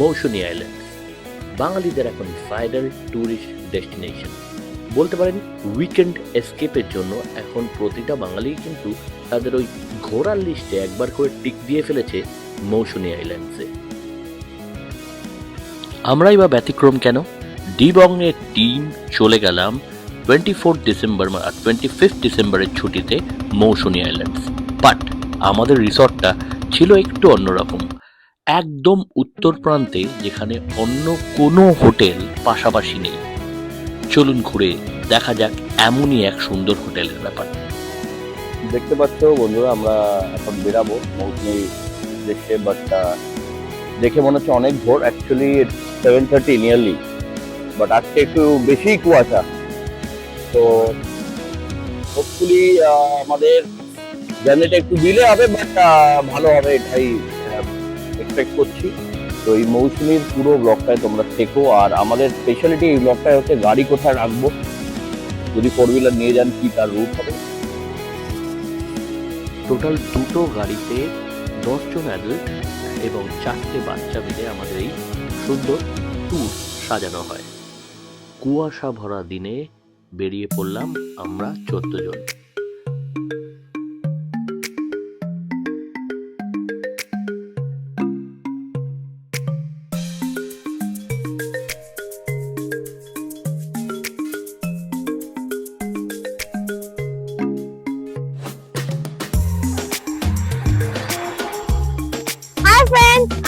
Mousuni island বাঙালিদের এখন final tourist destination বলতে পারেন। উইকেন্ড এস্কেপের জন্য এখন প্রতিটা বাঙালি কিন্তু তাদের ওই ঘোরার লিস্টে একবার করে টিক দিয়ে ফেলেছে মৌসুনী আইল্যান্ডসে। আমরাই বা ব্যতিক্রম কেন? ডিবংয়ের টিম চলে গেলাম 24 ডিসেম্বর আর 25 ডিসেম্বরের ছুটিতে মৌসুনী আইল্যান্ডস। বাট আমাদের রিসর্টটা ছিল একটু অন্যরকম, একদম উত্তর প্রান্তে, যেখানে অন্য কোনো হোটেল পাশাপাশি নেই। চলুন ঘুরে দেখা যাক এমনই এক সুন্দর হোটেলের ব্যাপার। দেখতে পাচ্ছ বন্ধুরা, আমরা এখন বেরাবো মৌসুমী দেখে, বাট দেখে মনে হচ্ছে অনেক ভোর। অ্যাকচুয়ালি 7:30 নিয়ারলি, বাট আজকে একটু বেশি কুয়াশা। তো হোপফুলি আমাদের জার্নিটা একটু ডিলে হবে, বাট ভালো হবে এটাই এক্সপেক্ট করছি। তো এই মৌসুমীর পুরো ব্লগটায় তোমরা থেকো। আর আমাদের স্পেশালিটি এই ব্লগটায় হচ্ছে গাড়ি কোথায় রাখবো, যদি 4 হুইলার নিয়ে যান কি তার রুট হবে। টোটাল দুটো গাড়িতে 10 জন অ্যাডাল্ট এবং 4টে বাচ্চা মিলে আমাদের এই সুন্দর ট্যুর সাজানো হয়। কুয়াশা ভরা দিনে বেরিয়ে পড়লাম আমরা 14 জন।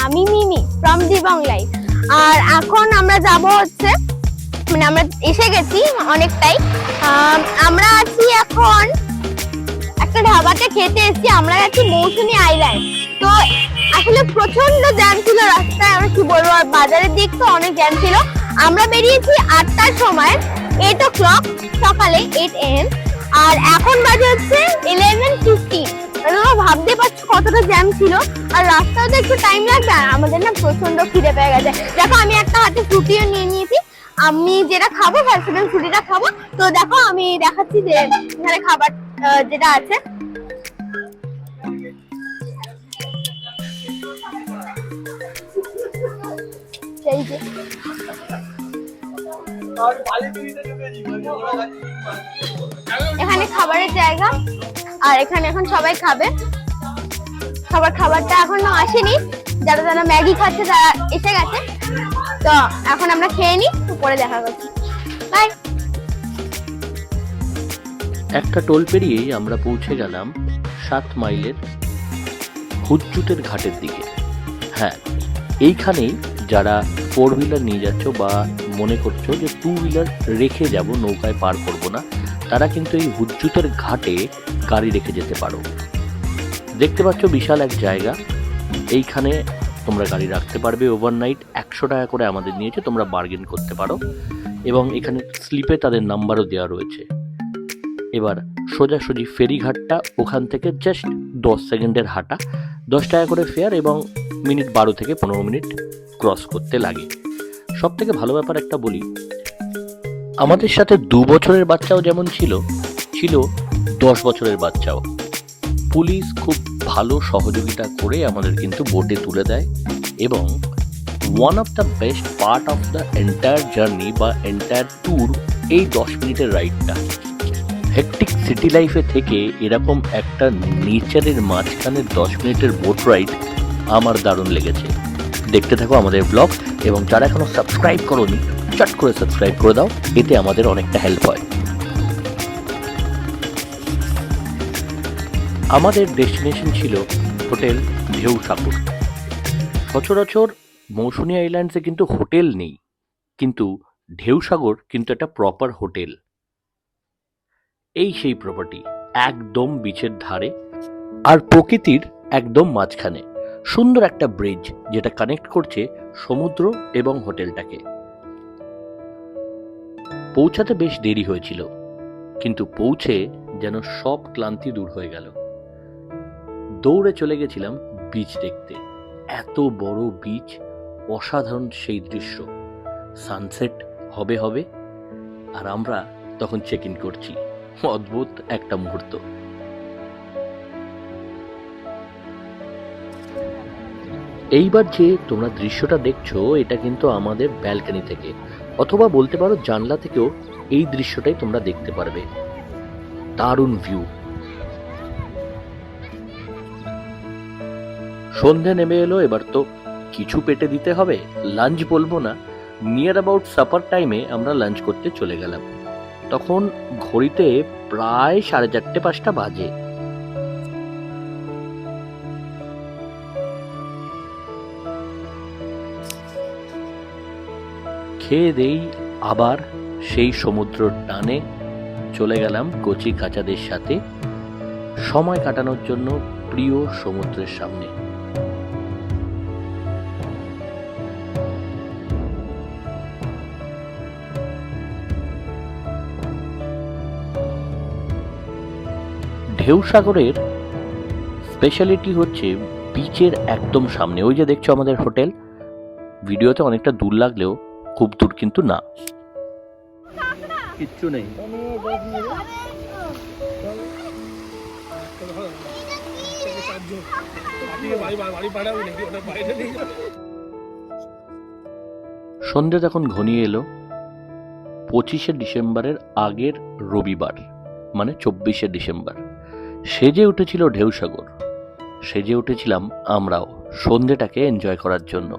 আমি মিমি ফ্রম দিবং লাইফ। আর এখন আমরা যাব হচ্ছে, মানে আমরা এসে গেছি অনেকটাই। আমরা আছি এখন একটা ধাবাতে খেতে এসেছি। আমরা আছি মৌসুমী আইল্যান্ড। তো আসলে প্রচন্ড জ্যাম ছিল রাস্তায়, আমরা কি বলবো। আর বাজারের দিক তো অনেক জ্যাম ছিল। আমরা বেরিয়েছি 8টার সময়, 8 o'clock সকালে 8 AM। আর এখন বাজে হচ্ছে 11:50। ভাবতে পারছো কতটা জ্যাম ছিল। আর রাস্তাও তো একটু টাইম লাগবে। আর আমাদের না প্রচন্ড খিদে পেয়ে গেছে। দেখো আমি একটা হাতে ফ্রুটিও নিয়ে নিয়েছি। আমি যেটা খাবো ভ্যাসলিন ফ্রুটিটা খাবো। তো দেখো আমি দেখাচ্ছি যে এখানে খাবার যেটা আছে। এই যে এখানে খাবারের জায়গা, আর এখানে এখন সবাই খাবে। সবার খাবারটা এখনো আসেনি, যারা যারা ম্যাগি খাচ্ছে তারা এসে গেছে। তো এখন আমরা খেয়ে নিই, পরে দেখা করছি। বাই। একটা টোল পেরিয়েই আমরা পৌঁছে গেলাম 7 মাইলের হুজ্জুতের ঘাটের দিকে। হ্যাঁ, এইখানেই যারা 4 হুইলার নিয়ে যাচ্ছ বা মনে করছো যে 2 হুইলার রেখে যাব, নৌকায় পার করবো না, তারা কিন্তু এই হুজ্জুতের ঘাটে গাড়ি রেখে যেতে পারো। দেখতে পাচ্ছ বিশাল এক জায়গা, এইখানে তোমরা গাড়ি রাখতে পারবে ওভারনাইট। 100 টাকা করে আমাদের নিয়েছে, তোমরা বার্গেন করতে পারো। এবং এখানে স্লিপে তাদের নাম্বারও দেওয়া রয়েছে। এবার সোজাসুজি ফেরিঘাটটা, ওখান থেকে জাস্ট 10 সেকেন্ডের হাঁটা, 10 টাকা করে ফেয়ার এবং মিনিট 12 থেকে 15 মিনিট ক্রস করতে লাগে। সব থেকে ভালো ব্যাপার একটা বলি, আমাদের সাথে 2 বছরের বাচ্চাও যেমন ছিল, 10 বছরের বাচ্চাও। পুলিশ খুব ভালো সহযোগিতা করে আমাদের কিন্তু বোটে তুলে দেয়। এবং one of the best part of the entire journey বা এন্টায়ার ট্যুর এই 10 মিনিটের রাইডটা। হেকটিক সিটি লাইফে থেকে এরকম একটা নেচারের মাঝখানে 10 মিনিটের বোট রাইড আমার দারুণ লেগেছে। দেখতে থাকো আমাদের ব্লগ, এবং যারা এখনো সাবস্ক্রাইব করোনি চট করে সাবস্ক্রাইব করে দাও, এতে আমাদের অনেকটা হেল্প হয়। আমাদের ডেস্টিনেশন ছিল হোটেল ঢেউসাগর। সচরাচর মৌসুমী আইল্যান্ডসে কিন্তু হোটেল নেই, কিন্তু ঢেউসাগর কিন্তু একটা প্রপার হোটেল। এই সেই প্রপার্টি, একদম বিচের ধারে আর প্রকৃতির একদম মাঝখানে সুন্দর একটা ব্রিজ, যেটা কানেক্ট করছে সমুদ্র এবং হোটেলটাকে। পৌঁছাতে বেশ দেরি হয়েছিল, কিন্তু পৌঁছে যেন সব ক্লান্তি দূর হয়ে গেল। দৌড়ে চলে গেছিলাম বিচ দেখতে। এত বড় বিচ, অসাধারণ সেই দৃশ্য। সানসেট হবে হবে, আর আমরা তখন চেক ইন করছি। অদ্ভুত একটা মুহূর্ত। এইবার যে তোমরা দৃশ্যটা দেখছো এটা কিন্তু আমাদের ব্যালকনি থেকে, অথবা বলতে পারো জানলা থেকেও এই দৃশ্যটাই তোমরা দেখতে পারবে। দারুণ ভিউ। সন্ধে নেমে এলো, এবার তো কিছু পেটে দিতে হবে। লাঞ্চ বলবো না, নিয়ার অ্যাবাউট সাপার টাইমে আমরা লাঞ্চ করতে চলে গেলাম। তখন ঘড়িতে প্রায় 4:30-5টা বাজে। খেয়ে দেই আবার সেই সমুদ্রের টানে চলে গেলাম কচি কাচাদের সাথে সময় কাটানোর জন্য প্রিয় সমুদ্রের সামনে। ঢেউ সাগরের স্পেশালিটি হচ্ছে বিচের একদম সামনে। ওই যে দেখছো আমাদের হোটেল, ভিডিওতে অনেকটা দূর লাগলেও খুব দূর কিন্তু না। কিচ্ছু নেই। সন্ধ্যে তখন ঘনিয়ে এলো। 25শে ডিসেম্বরের আগের রবিবার, মানে 24শে ডিসেম্বর। সেজে উঠেছিল ঢেউসাগর, সেজে উঠেছিলাম আমরাও সন্ধ্যেটাকে এনজয় করার জন্য।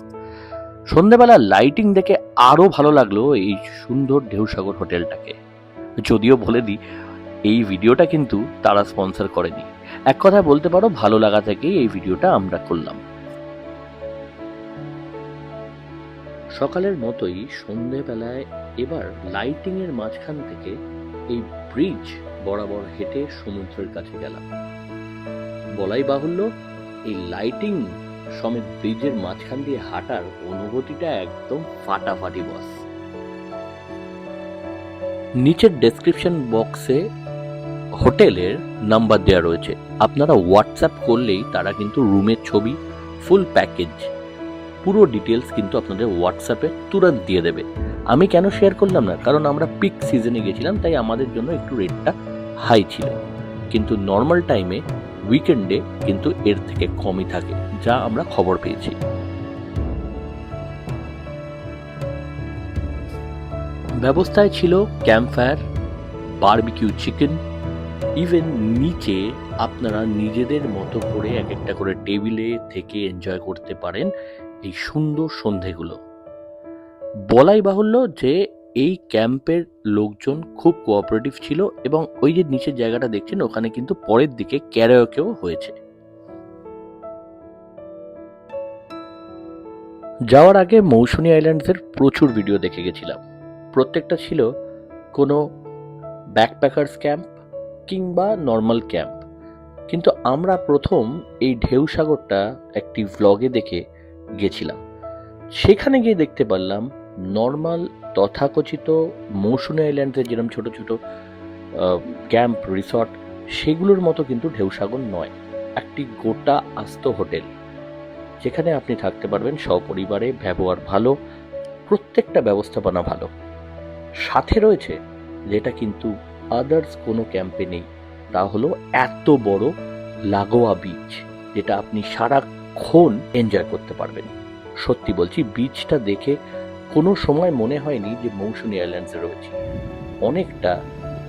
সন্ধ্যেবেলা লাইটিং দেখে আরো ভালো লাগলো এই সুন্দর ঢেউসাগর হোটেলটাকে। যদিও বলে দিই, এই ভিডিওটা কিন্তু তারা স্পন্সর করেনি। এক কথায় বলতে পারো ভালো লাগা থেকেই এই ভিডিওটা আমরা করলাম। সকালের মতোই সন্ধ্যেবেলায় এবার লাইটিং এর মাঝখান থেকে এই ব্রিজ বরাবর হেঁটে সমুদ্রের কাছে গেলাম। বলাই বাহুল্য, এই লাইটিং সমেত ব্রিজের মাঝখান দিয়ে হাঁটার অনুভূতিটা একদম ফাটাফাটি বস। নিচের ডেসক্রিপশন বক্সে হোটেলের নাম্বার দেওয়া রয়েছে, আপনারা হোয়াটসঅ্যাপ করলেই তারা কিন্তু রুমের ছবি, ফুল প্যাকেজ, পুরো ডিটেলস কিন্তু আপনাদের হোয়াটসঅ্যাপে তুরন্ত দিয়ে দেবে। আমি কেন শেয়ার করলাম না, কারণ আমরা পিক সিজনে গেছিলাম, তাই আমাদের জন্য একটু রেটটা হাই ছিল। কিন্তু নর্মাল টাইমে, উইকেন্ডে কিন্তু এর থেকে কমই থাকে, যা আমরা খবর পেয়েছি। ব্যবস্থায় ছিল ক্যাম্পফায়ার, বারবিকিউ চিকেন, ইভেন নিচে আপনারা নিজেদের মতো করে এক একটা করে টেবিলে থেকে এনজয় করতে পারেন এই সুন্দর সন্ধেগুলো। বলাই বাহুল্য যে এই ক্যাম্পের লোকজন খুব কোঅপারেটিভ ছিল, এবং ওই যে নিচের জায়গাটা দেখছেন ওখানে কিন্তু পরের দিকে ক্যারাওকেও হয়েছে। যাওয়ার আগে মৌসুমী আইল্যান্ডসের প্রচুর ভিডিও দেখে গেছিলাম। প্রত্যেকটা ছিল কোনো ব্যাকপ্যাকার্স ক্যাম্প কিংবা নর্মাল ক্যাম্প, কিন্তু আমরা প্রথম এই ঢেউসাগরটা একটি ভ্লগে দেখে গেছিলাম। সেখানে গিয়ে দেখতে পারলাম নর্মাল তথাকথিত মৌসুমী আইল্যান্ডের যেরকম ছোট ছোট ক্যাম্প রিসর্ট, সেগুলোর মতো কিন্তু ঢেউসাগর নয়। একটি গোটা আস্ত হোটেল, যেখানে আপনি থাকতে পারবেন সপরিবারে, ব্যবহার ভালো, প্রত্যেকটা ব্যবস্থাপনা ভালো। সাথে রয়েছে যেটা কিন্তু আদার্স কোনো ক্যাম্পে নেই, তা হলো এত বড় লাগোয়া বিচ, যেটা আপনি সারাক্ষণ এনজয় করতে পারবেন। সত্যি বলছি, বিচটা দেখে কোনো সময় মনে হয়নি যে মৌসুমী আইল্যান্ডসে রয়েছে। অনেকটা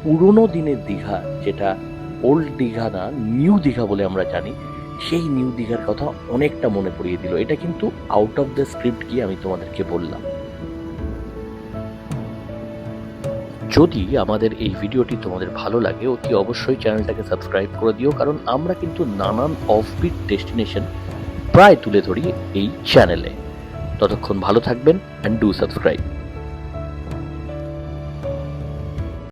পুরনো দিনের দীঘা, যেটা ওল্ড দীঘা না, নিউ দীঘা বলে আমরা জানি, সেই নিউ দীঘার কথা অনেকটা মনে পড়িয়ে দিল। এটা কিন্তু আউট অফ দ্য স্ক্রিপ্ট গিয়ে আমি তোমাদেরকে বললাম। যদি আমাদের এই ভিডিওটি তোমাদের ভালো লাগে, অতি অবশ্যই চ্যানেলটাকে সাবস্ক্রাইব করে দিও, কারণ আমরা কিন্তু নানান অফবিট ডেস্টিনেশন প্রায় তুলে ধরি এই চ্যানেলে। ততক্ষণ ভালো থাকবেন, অ্যান্ড ডু সাবস্ক্রাইব।